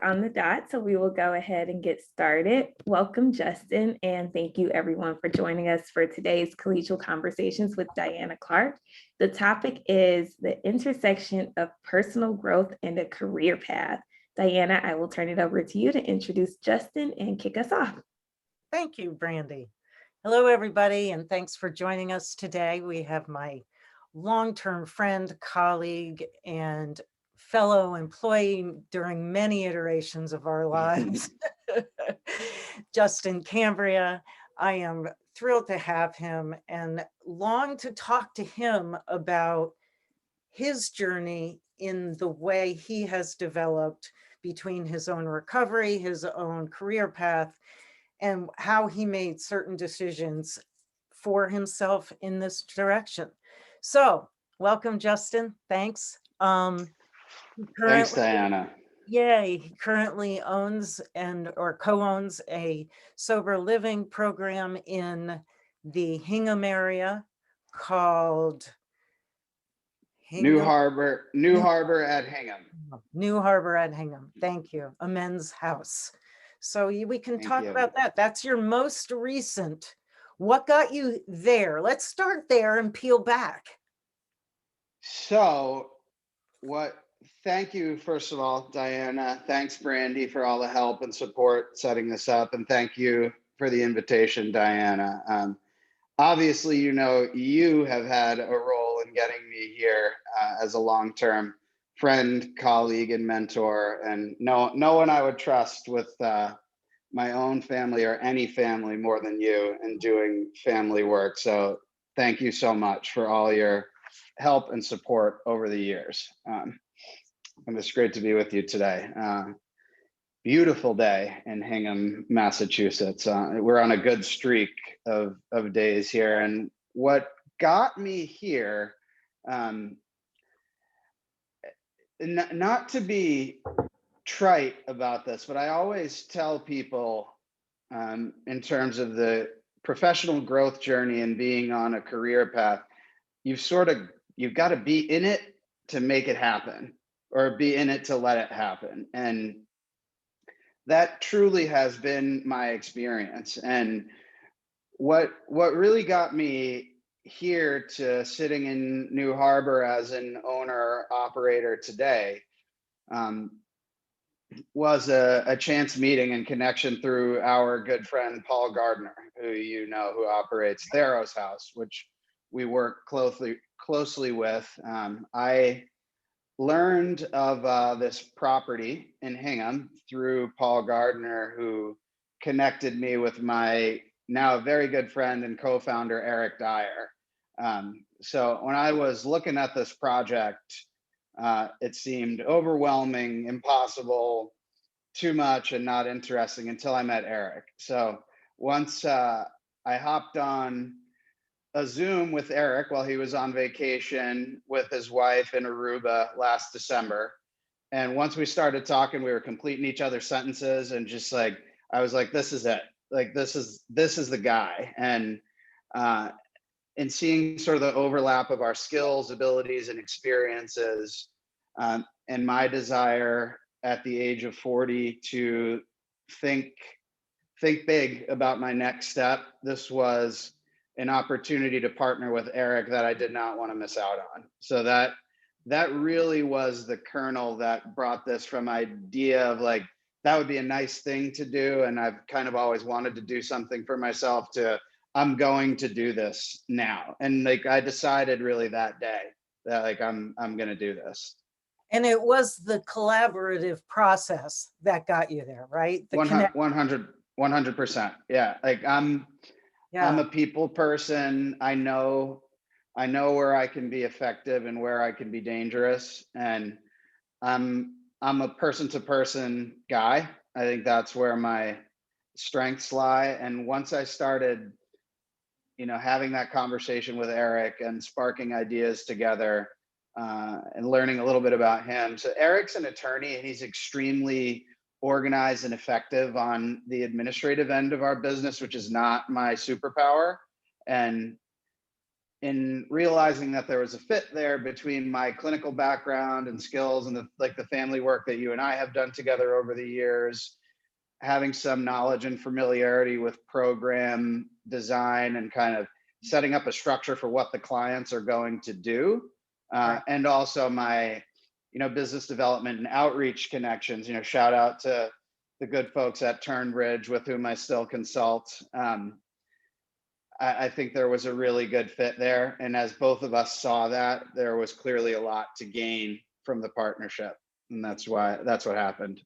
On the dot, so we will go ahead and get started. Welcome, Justin, and thank you everyone for joining us for today's Collegial Conversations with Diana Clark. The topic is the intersection of personal growth and a career path. Diana, I will turn it over to you to introduce Justin and kick us off. Thank you, Brandy. Hello, everybody, and thanks for joining us today. We have my long-term friend, colleague, and fellow employee during many iterations of our lives, Justin Cambria. I am thrilled to have him and long to talk to him about his journey in the way he has developed between his own recovery, his own career path, and how he made certain decisions for himself in this direction. So welcome, Justin. Thanks. Thanks, Diana. He currently owns or co-owns a sober living program in the Hingham area called New Harbor at Hingham. New Harbor at Hingham. Thank you. A men's house. So we can talk about that. That's your most recent. What got you there? Let's start there and peel back. So thank you, first of all, Diana. Thanks, Brandy, for all the help and support setting this up. And thank you for the invitation, Diana. Obviously, you have had a role in getting me here as a long-term friend, colleague, and mentor, and no one I would trust with my own family or any family more than you in doing family work. So thank you so much for all your help and support over the years. And it's great to be with you today. Beautiful day in Hingham, Massachusetts. We're on a good streak of days here. And what got me here, not to be trite about this, but I always tell people in terms of the professional growth journey and being on a career path, you've got to be in it to make it happen, or be in it to let it happen. And that truly has been my experience. And what really got me here to sitting in New Harbor as an owner operator today was a chance meeting and connection through our good friend Paul Gardner, who operates Theros House, which we work closely with. I learned of this property in Hingham through Paul Gardner, who connected me with my now very good friend and co-founder, Eric Dyer. So when I was looking at this project, it seemed overwhelming, impossible, too much, and not interesting until I met Eric. So once I hopped on a Zoom with Eric while he was on vacation with his wife in Aruba last December. And once we started talking, we were completing each other's sentences, and just like, I was like, this is it. Like, this is the guy. And seeing sort of the overlap of our skills, abilities, and experiences, and my desire at the age of 40 to think big about my next step, this was an opportunity to partner with Eric that I did not want to miss out on. So that really was the kernel that brought this from idea of like, that would be a nice thing to do, and I've kind of always wanted to do something for myself, to I'm going to do this now. And like, I decided really that day that like, I'm going to do this. And it was the collaborative process that got you there, right? 100%. Yeah. Like I'm a people person. I know where I can be effective and where I can be dangerous. And I'm a person to person guy. I think that's where my strengths lie. And once I started, having that conversation with Eric and sparking ideas together, and learning a little bit about him. So Eric's an attorney, and he's extremely organized and effective on the administrative end of our business, which is not my superpower. And in realizing that there was a fit there between my clinical background and skills and the family work that you and I have done together over the years, having some knowledge and familiarity with program design and kind of setting up a structure for what the clients are going to do. Right. And also my, business development and outreach connections, shout out to the good folks at Turnbridge with whom I still consult. I think there was a really good fit there. And as both of us saw that, there was clearly a lot to gain from the partnership. And that's what happened.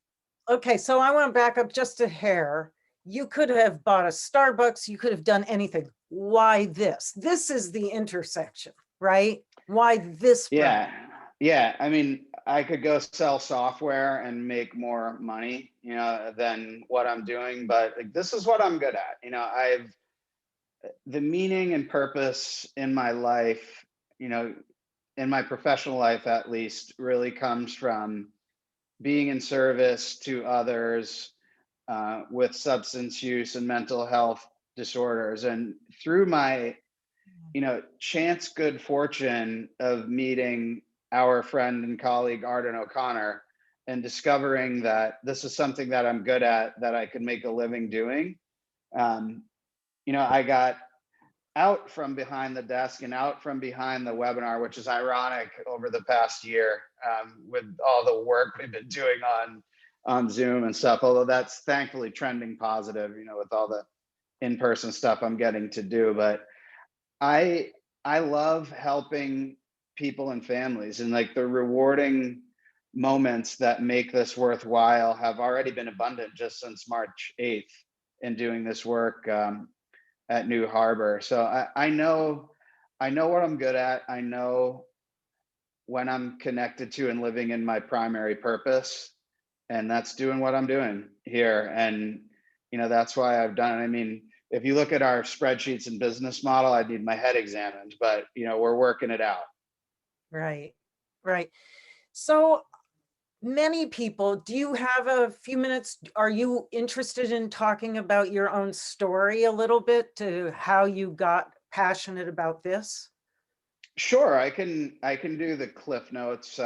Okay, so I want to back up just a hair. You could have bought a Starbucks, you could have done anything. Why this? This is the intersection, right? Why this brand? Yeah. I mean, I could go sell software and make more money, than what I'm doing, but like, this is what I'm good at. The meaning and purpose in my life, in my professional life at least, really comes from being in service to others with substance use and mental health disorders. And through my, chance good fortune of meeting our friend and colleague Arden O'Connor and discovering that this is something that I'm good at, that I could make a living doing. I got out from behind the desk and out from behind the webinar, which is ironic over the past year with all the work we've been doing on Zoom and stuff, although that's thankfully trending positive, with all the in-person stuff I'm getting to do. But I love helping people and families, and like the rewarding moments that make this worthwhile have already been abundant just since March 8th in doing this work at New Harbor. So I know what I'm good at. I know when I'm connected to and living in my primary purpose, and that's doing what I'm doing here. And, that's why I've done it. I mean, if you look at our spreadsheets and business model, I need my head examined, but, we're working it out. Right. So many people, do you have a few minutes? Are you interested in talking about your own story a little bit, to how you got passionate about this? Sure, I can do the Cliff Notes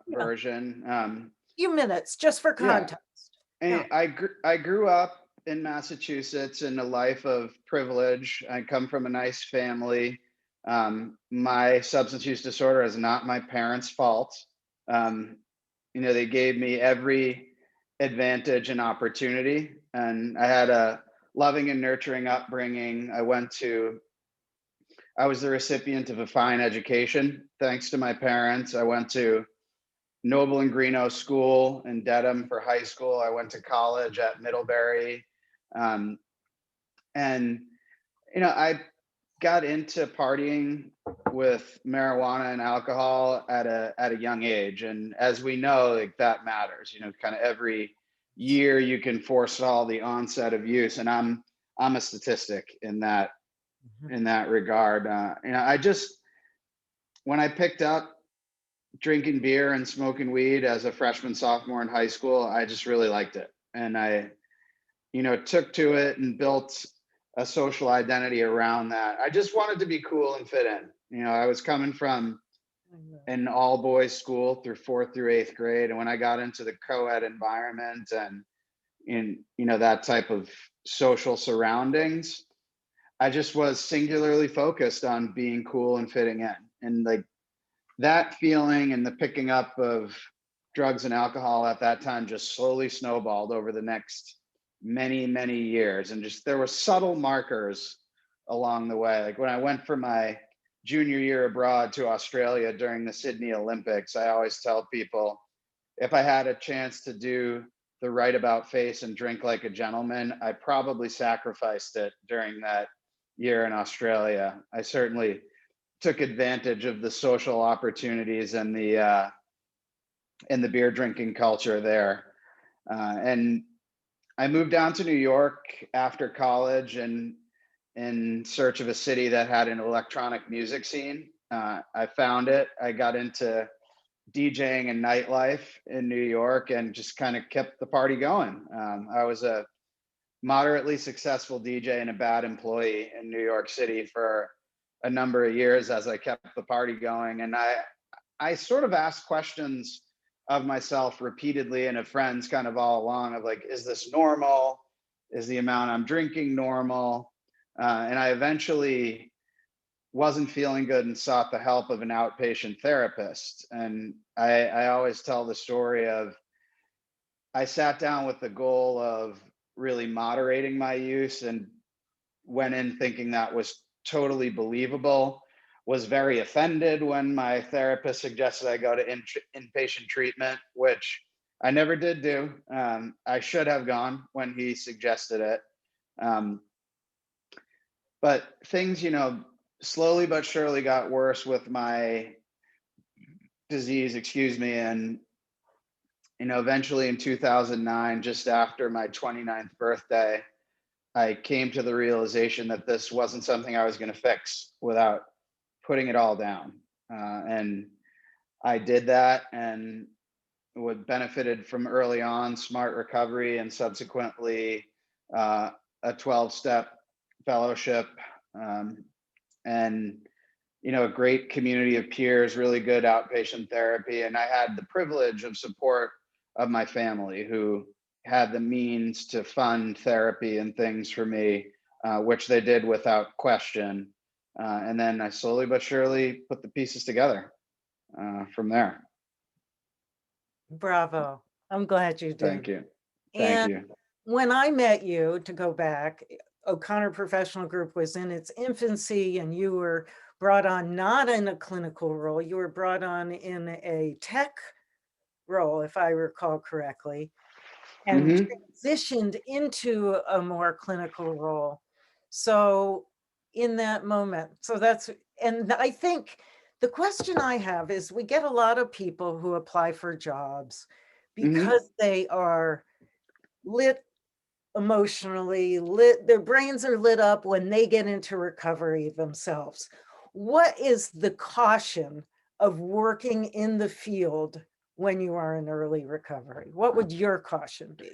version. Few minutes just for Yeah. context. And I grew up in Massachusetts in a life of privilege. I come from a nice family. My substance use disorder is not my parents' fault. They gave me every advantage and opportunity, and I had a loving and nurturing upbringing. I was the recipient of a fine education thanks to my parents. I went to Noble and Greenough School in Dedham for high school. I went to college at Middlebury. And, I got into partying with marijuana and alcohol at a young age. And as we know, like, that matters, kind of every year you can forestall the onset of use. And I'm a statistic in that regard. When I picked up drinking beer and smoking weed as a freshman, sophomore in high school, I just really liked it. And I, took to it and built a social identity around that. I just wanted to be cool and fit in. I was coming from an all boys school through 4th through 8th grade. And when I got into the co-ed environment and in, that type of social surroundings, I just was singularly focused on being cool and fitting in. And like that feeling and the picking up of drugs and alcohol at that time just slowly snowballed over the next many, many years. And just there were subtle markers along the way. Like when I went for my junior year abroad to Australia during the Sydney Olympics, I always tell people, if I had a chance to do the right about face and drink like a gentleman, I probably sacrificed it during that year in Australia. I certainly took advantage of the social opportunities and the beer drinking culture there. And I moved down to New York after college and in search of a city that had an electronic music scene. I found it. I got into DJing and nightlife in New York and just kind of kept the party going. I was a moderately successful DJ and a bad employee in New York City for a number of years as I kept the party going. And I sort of asked questions of myself repeatedly and of friends kind of all along of like, is this normal? Is the amount I'm drinking normal? And I eventually wasn't feeling good and sought the help of an outpatient therapist. And I always tell the story of I sat down with the goal of really moderating my use and went in thinking that was totally believable, was very offended when my therapist suggested I go to inpatient treatment, which I never did do. I should have gone when he suggested it. But things, slowly but surely got worse with my disease, excuse me. And, eventually in 2009, just after my 29th birthday, I came to the realization that this wasn't something I was going to fix without putting it all down. And I did that and would benefited from early on smart recovery and subsequently a 12-step fellowship, and a great community of peers, really good outpatient therapy. And I had the privilege of support of my family who had the means to fund therapy and things for me, which they did without question. And then I slowly but surely put the pieces together from there. Bravo. I'm glad you did. Thank you. Thank you. When I met you, to go back, O'Connor Professional Group was in its infancy, and you were brought on not in a clinical role, you were brought on in a tech role, if I recall correctly, and transitioned into a more clinical role. So in that moment, and I think the question I have is, we get a lot of people who apply for jobs because they are lit emotionally, their brains are lit up when they get into recovery themselves. What is the caution of working in the field when you are in early recovery? What would your caution be?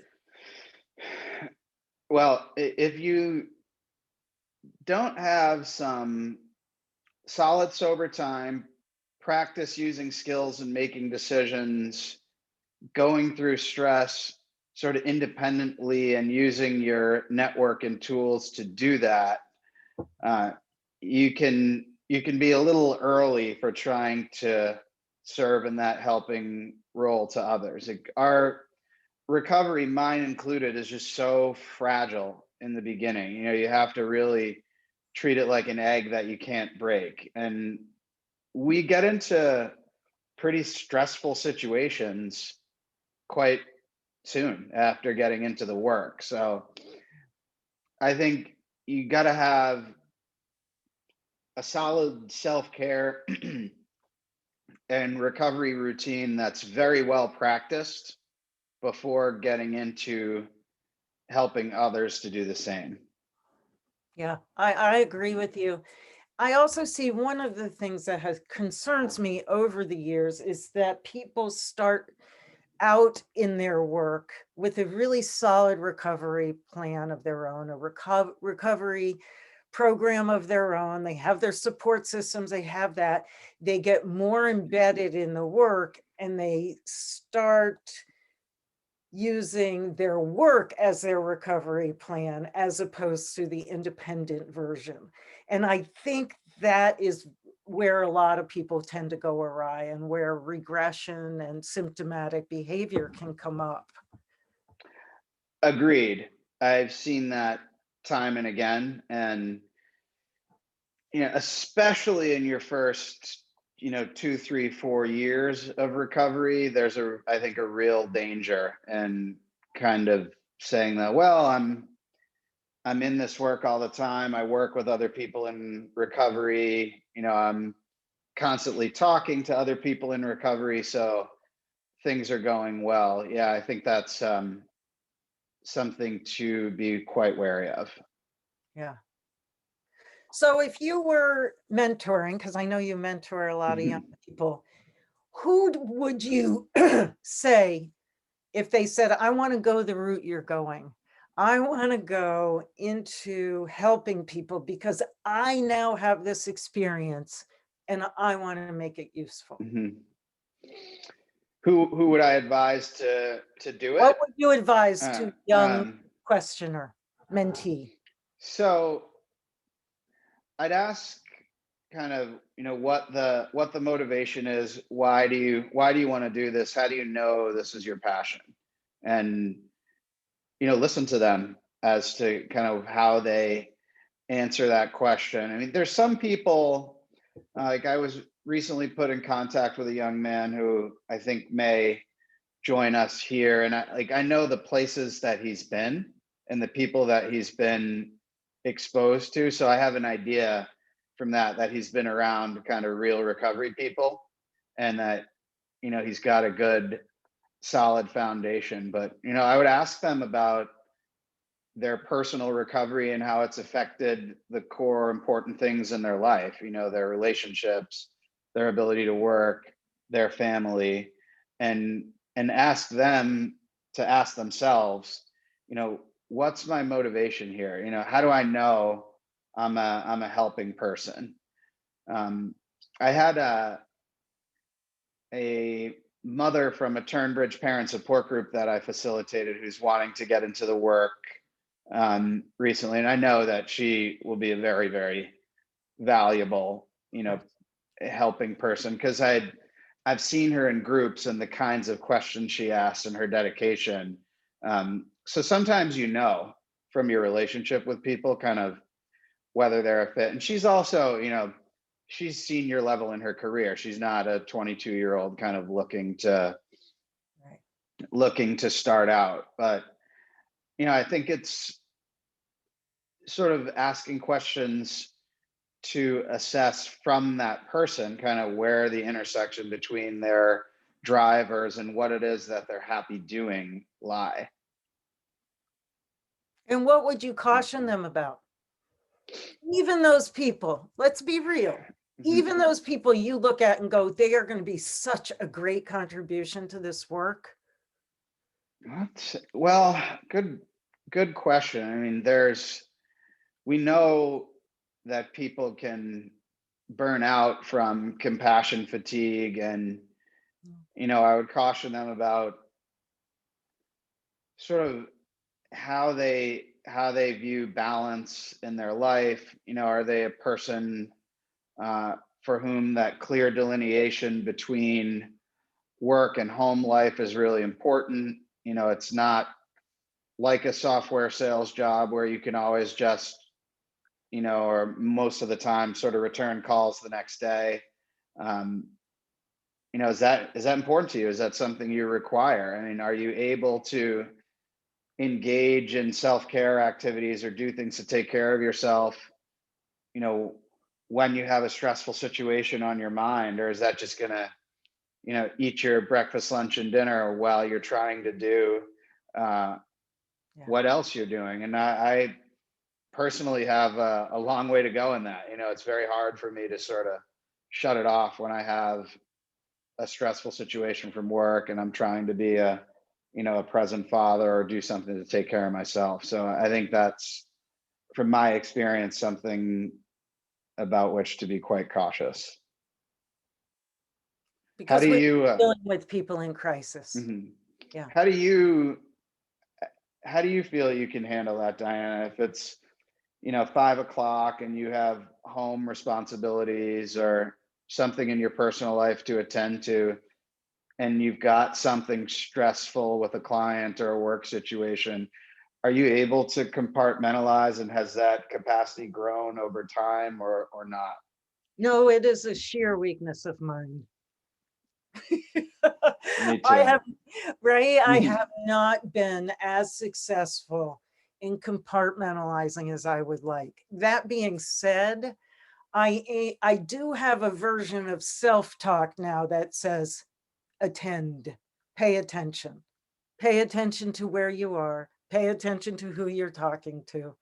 Well, if you don't have some solid sober time, practice using skills and making decisions, going through stress sort of independently and using your network and tools to do that, you can be a little early for trying to serve in that helping role to others. Our recovery, mine included, is just so fragile in the beginning. You have to really treat it like an egg that you can't break. And we get into pretty stressful situations quite soon after getting into the work. So I think you got to have a solid self-care and recovery routine that's very well practiced before getting into helping others to do the same. Yeah, I agree with you. I also see one of the things that has concerns me over the years is that people start out in their work with a really solid recovery plan of their own, a recovery program of their own. They have their support systems, they have that. They get more embedded in the work and they start using their work as their recovery plan as opposed to the independent version. And I think that is where a lot of people tend to go awry and where regression and symptomatic behavior can come up. Agreed. I've seen that time and again. And, especially in your first, 2, 3, 4 years of recovery, there's I think a real danger in kind of saying that, well, I'm in this work all the time. I work with other people in recovery. I'm constantly talking to other people in recovery, so things are going well. Yeah, I think that's something to be quite wary of. Yeah. So if you were mentoring, because I know you mentor a lot of young people, who would you say, if they said, I want to go the route you're going, I want to go into helping people because I now have this experience and I want to make it useful. Mhm. Who would I advise to do What it? would you advise Uh, to young um, questioner, mentee? so I'd ask kind of, what the motivation is. Why do you want to do this? How do you know this is your passion? And listen to them as to kind of how they answer that question. I mean, there's some people, like I was recently put in contact with a young man who I think may join us here, and I know the places that he's been and the people that he's been exposed to, so I have an idea from that he's been around kind of real recovery people, and that he's got a good solid foundation. But I would ask them about their personal recovery and how it's affected the core important things in their life, their relationships, their ability to work, their family, and ask them to ask themselves, what's my motivation here? How do I know I'm a helping person? I had a mother from a Turnbridge parent support group that I facilitated who's wanting to get into the work recently, and I know that she will be a very, very valuable, helping person, because I've seen her in groups and the kinds of questions she asks and her dedication. So sometimes from your relationship with people, kind of whether they're a fit. And she's also, she's senior level in her career. She's not a 22-year-old kind of looking to start out, but I think it's sort of asking questions to assess from that person kind of where the intersection between their drivers and what it is that they're happy doing lie. And what would you caution them about? Even those people, let's be real, even those people you look at and go, they are going to be such a great contribution to this work. Well, good question. I mean, we know that people can burn out from compassion fatigue, and I would caution them about sort of how they view balance in their life. Are they a person for whom that clear delineation between work and home life is really important? It's not like a software sales job where you can always just, or most of the time, sort of return calls the next day. Is that important to you? Is that something you require? I mean, are you able to engage in self-care activities or do things to take care of yourself, when you have a stressful situation on your mind? Or is that just gonna, eat your breakfast, lunch, and dinner while you're trying to do what else you're doing? And I personally have a long way to go in that. It's very hard for me to sort of shut it off when I have a stressful situation from work and I'm trying to be a present father or do something to take care of myself. So I think that's, from my experience, something about which to be quite cautious. Because How do we're you dealing with people in crisis. Yeah. How do you feel you can handle that, Diana, if it's 5 o'clock and you have home responsibilities or something in your personal life to attend to, and you've got something stressful with a client or a work situation? Are you able to compartmentalize, and has that capacity grown over time or not? No, it is a sheer weakness of mine. Me I too. have not been as successful in compartmentalizing as I would like. That being said, I do have a version of self-talk now that says, attend, pay attention to where you are, pay attention to who you're talking to.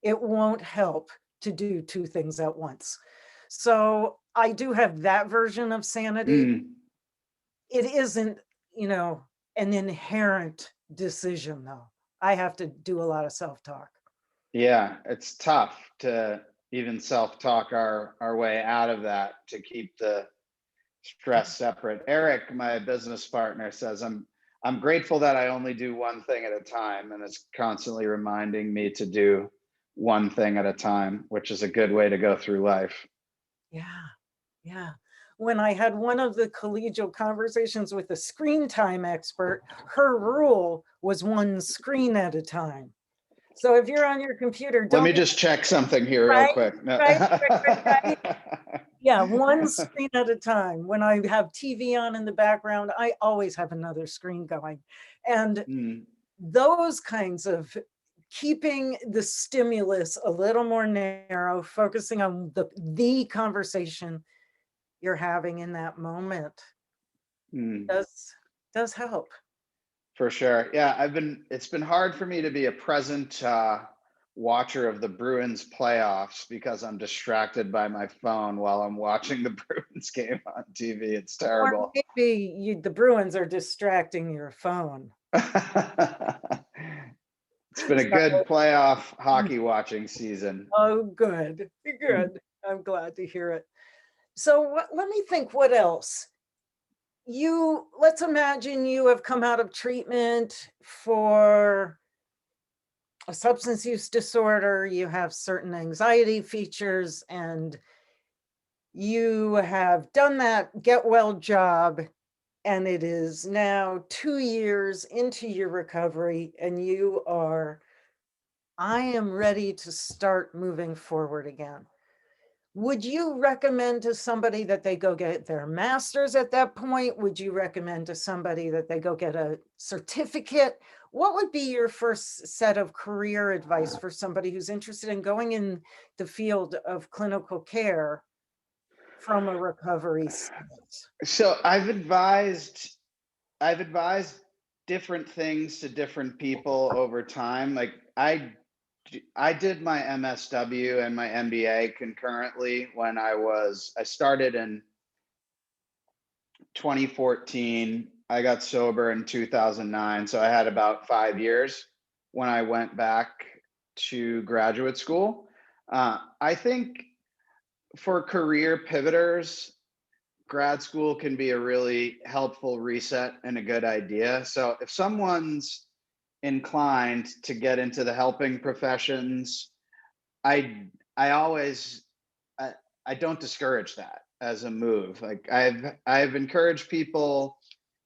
It won't help to do two things at once. So I do have that version of sanity. It isn't, an inherent decision though. I have to do a lot of self-talk. Yeah, it's tough to even self-talk our way out of that, to keep the stress separate. Eric, my business partner, says I'm grateful that I only do one thing at a time, and it's constantly reminding me to do one thing at a time, which is a good way to go through life. Yeah, yeah. When I had one of the collegial conversations with a screen time expert, her rule was one screen at a time. So if you're on your computer, Let don't me be just check something here real right, quick. No. right. Yeah, one screen at a time. When I have TV on in the background, I always have another screen going. And Mm, those kinds of keeping the stimulus a little more narrow, focusing on the conversation you're having in that moment mm. does help. For sure. Yeah, it's been hard for me to be a present watcher of the Bruins playoffs because I'm distracted by my phone while I'm watching the Bruins game on TV. It's Or terrible. maybe the Bruins are distracting your phone. It's been a good playoff hockey watching season. Oh, good, good. I'm glad to hear it. So let me think, what else? Let's imagine you have come out of treatment for a substance use disorder, you have certain anxiety features, and you have done that get well job, and it is now 2 years into your recovery, and I am ready to start moving forward again. Would you recommend to somebody that they go get their master's at that point? Would you recommend to somebody that they go get a certificate? What would be your first set of career advice for somebody who's interested in going in the field of clinical care from a recovery stance? So I've advised different things to different people over time. Like I did my MSW and my MBA concurrently when I started in 2014. I got sober in 2009. So I had about 5 years when I went back to graduate school. I think for career pivoters, grad school can be a really helpful reset and a good idea. So if someone's inclined to get into the helping professions, I always I don't discourage that as a move. Like I've encouraged people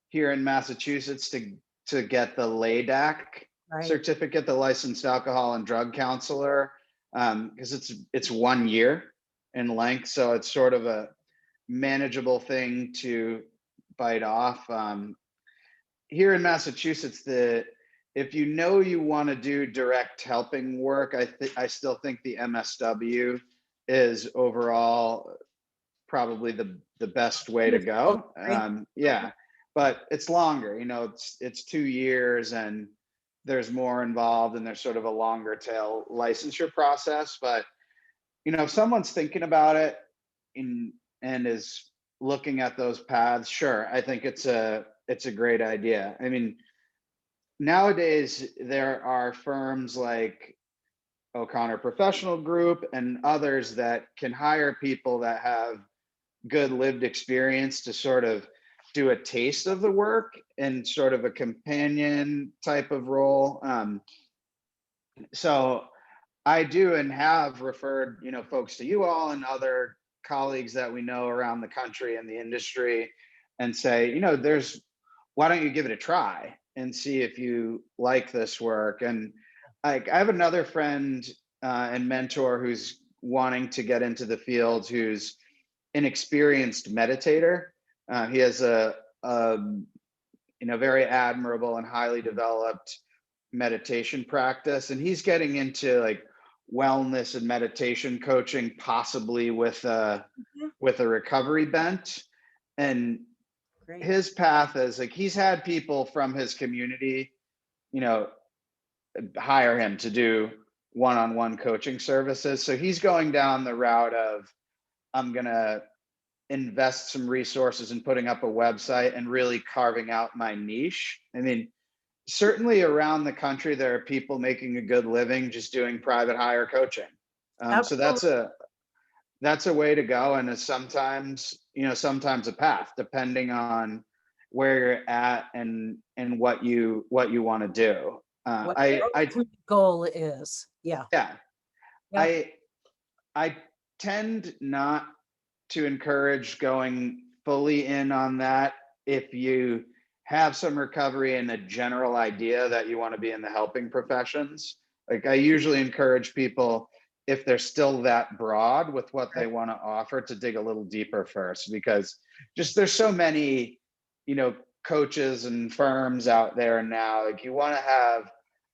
here in Massachusetts to get the LADAC Right, certificate, the licensed alcohol and drug counselor, because it's 1 year in length, so it's sort of a manageable thing to bite off. Here in Massachusetts, if you know you want to do direct helping work, I still think the MSW is overall probably the best way to go. Yeah, but it's longer. It's 2 years, and there's more involved, and there's sort of a longer tail licensure process. But if someone's thinking about it and is looking at those paths, sure, I think it's a great idea. I mean, nowadays there are firms like O'Connor Professional Group and others that can hire people that have good lived experience to sort of do a taste of the work in sort of a companion type of role. So I do and have referred, folks to you all and other colleagues that we know around the country and the industry, and say, why don't you give it a try and see if you like this work? And I have another friend and mentor who's wanting to get into the field, who's an experienced meditator. He has a very admirable and highly developed meditation practice, and he's getting into like wellness and meditation coaching, possibly with a recovery bent. And great. his path is like, he's had people from his community, hire him to do one-on-one coaching services. So he's going down the route of, I'm gonna invest some resources in putting up a website and really carving out my niche. I mean, certainly around the country, there are people making a good living just doing private hire coaching. So Absolutely. that's a way to go, and is sometimes, sometimes a path, depending on where you're at and what you want to do. What your ultimate goal is. Yeah. Yeah, Yeah. I tend not to encourage going fully in on that if you have some recovery and a general idea that you want to be in the helping professions. Like, I usually encourage people, if they're still that broad with what they Right. want to offer, to dig a little deeper first, because just there's so many, coaches and firms out there now. Like, you want to have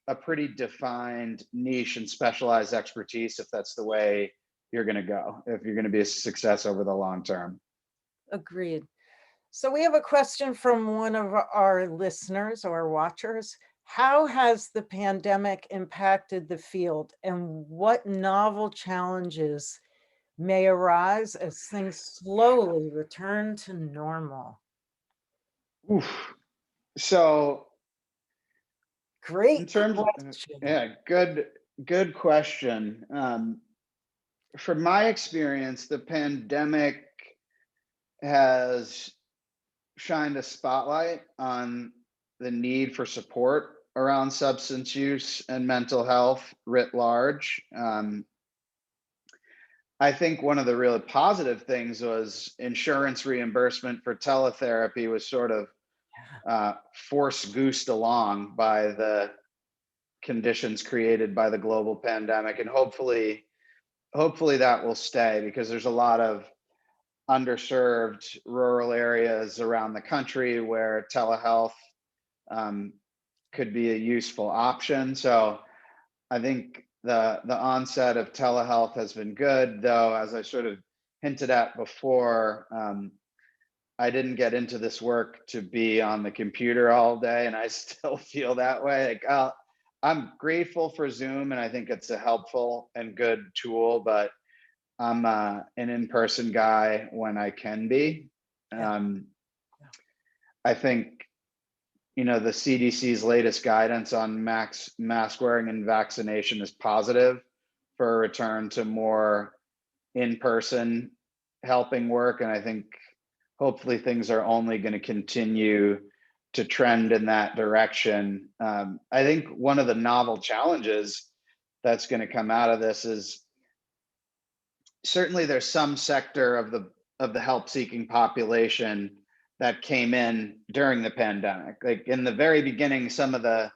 a pretty defined niche and specialized expertise if that's the way you're going to go, if you're going to be a success over the long term. Agreed. So we have a question from one of our listeners or watchers. How has the pandemic impacted the field, and what novel challenges may arise as things slowly return to normal? Oof. So in Great terms, question. yeah, good question. From my experience, the pandemic has shined a spotlight on the need for support around substance use and mental health writ large. I think one of the really positive things was insurance reimbursement for teletherapy was sort of force goosed along by the conditions created by the global pandemic, and hopefully that will stay, because there's a lot of underserved rural areas around the country where telehealth um, could be a useful option. So I think the onset of telehealth has been good, though, as I sort of hinted at before. I didn't get into this work to be on the computer all day, and I still feel that way. Like, I'm grateful for Zoom, and I think it's a helpful and good tool, but I'm an in-person guy when I can be. Yeah. I think, the CDC's latest guidance on mask wearing and vaccination is positive for a return to more in-person helping work. And I think hopefully things are only going to continue to trend in that direction. I think one of the novel challenges that's going to come out of this is, certainly there's some sector of the help seeking population that came in during the pandemic. Like, in the very beginning, some of the,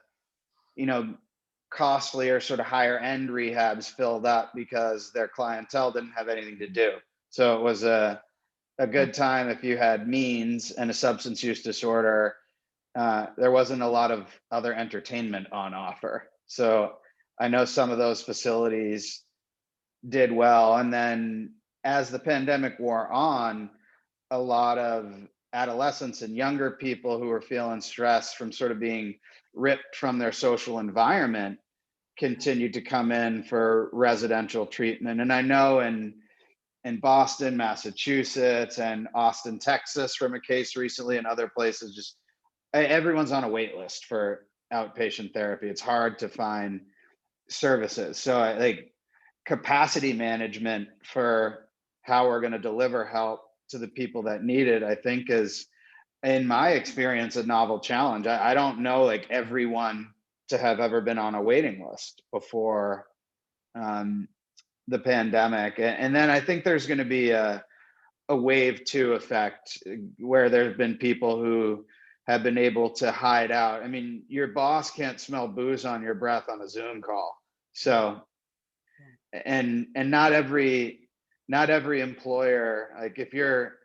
costlier, sort of higher end rehabs filled up because their clientele didn't have anything to do. So it was a good time if you had means and a substance use disorder. There wasn't a lot of other entertainment on offer. So I know some of those facilities did well. And then as the pandemic wore on, a lot of adolescents and younger people who were feeling stress from sort of being ripped from their social environment continued to come in for residential treatment. And I know in Boston, Massachusetts, and Austin, Texas, from a case recently, and other places, just everyone's on a wait list for outpatient therapy. It's hard to find services. So like, capacity management for how we're going to deliver help to the people that need it, I think, is, in my experience, a novel challenge. I don't know, like, everyone to have ever been on a waiting list before the pandemic. And then I think there's going to be a wave two effect, where there have been people who have been able to hide out. I mean, your boss can't smell booze on your breath on a Zoom call. So, and not every employer, like, if you're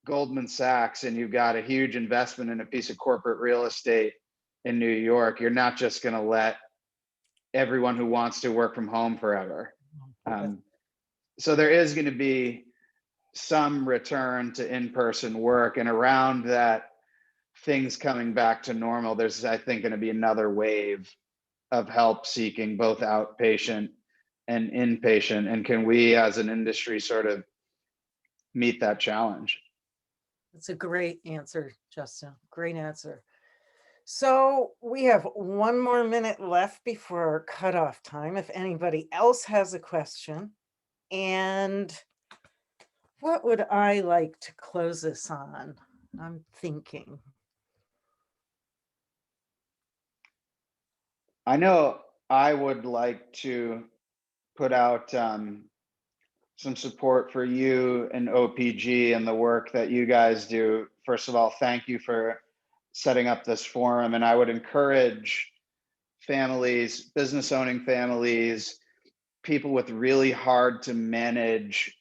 Goldman Sachs and you've got a huge investment in a piece of corporate real estate in New York, you're not just going to let everyone who wants to work from home forever. So there is going to be some return to in-person work, and around that, things coming back to normal, there's, I think, going to be another wave of help seeking, both outpatient and inpatient. And can we as an industry sort of meet that challenge? That's a great answer, Justin. Great answer. So we have 1 more minute left before our cutoff time. If anybody else has a question, and what would I like to close this on? I'm thinking. I know I would like to put out some support for you and OPG and the work that you guys do. First of all, thank you for setting up this forum. And I would encourage families, business owning families, people with really hard to manage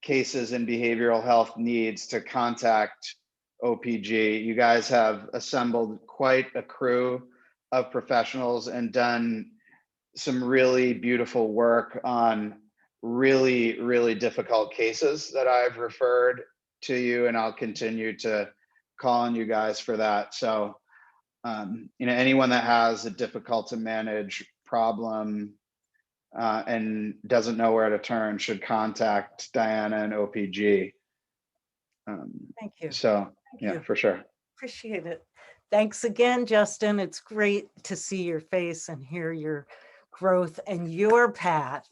cases and behavioral health needs to contact OPG. You guys have assembled quite a crew of professionals and done some really beautiful work on really, really difficult cases that I've referred to you, and I'll continue to call on you guys for that. So, anyone that has a difficult to manage problem and doesn't know where to turn should contact Diana and OPG. Thank you. So, Thank yeah, you. for sure. Appreciate it. Thanks again, Justin. It's great to see your face and hear your growth and your path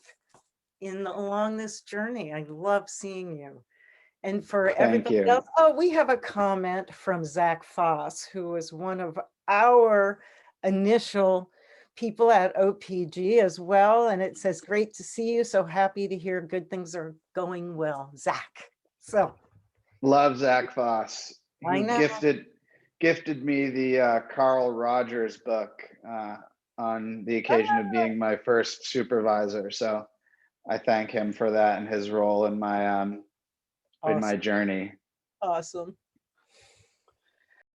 along this journey. I love seeing you. And for Thank everybody you. else, oh, we have a comment from Zach Foss, who is one of our initial people at OPG as well. And it says, great to see you. So happy to hear good things are going well, Zach. So Love Zach Foss. I He know. gifted me the Carl Rogers book on the occasion of being my first supervisor. So I thank him for that and his role in my Awesome. journey. Awesome.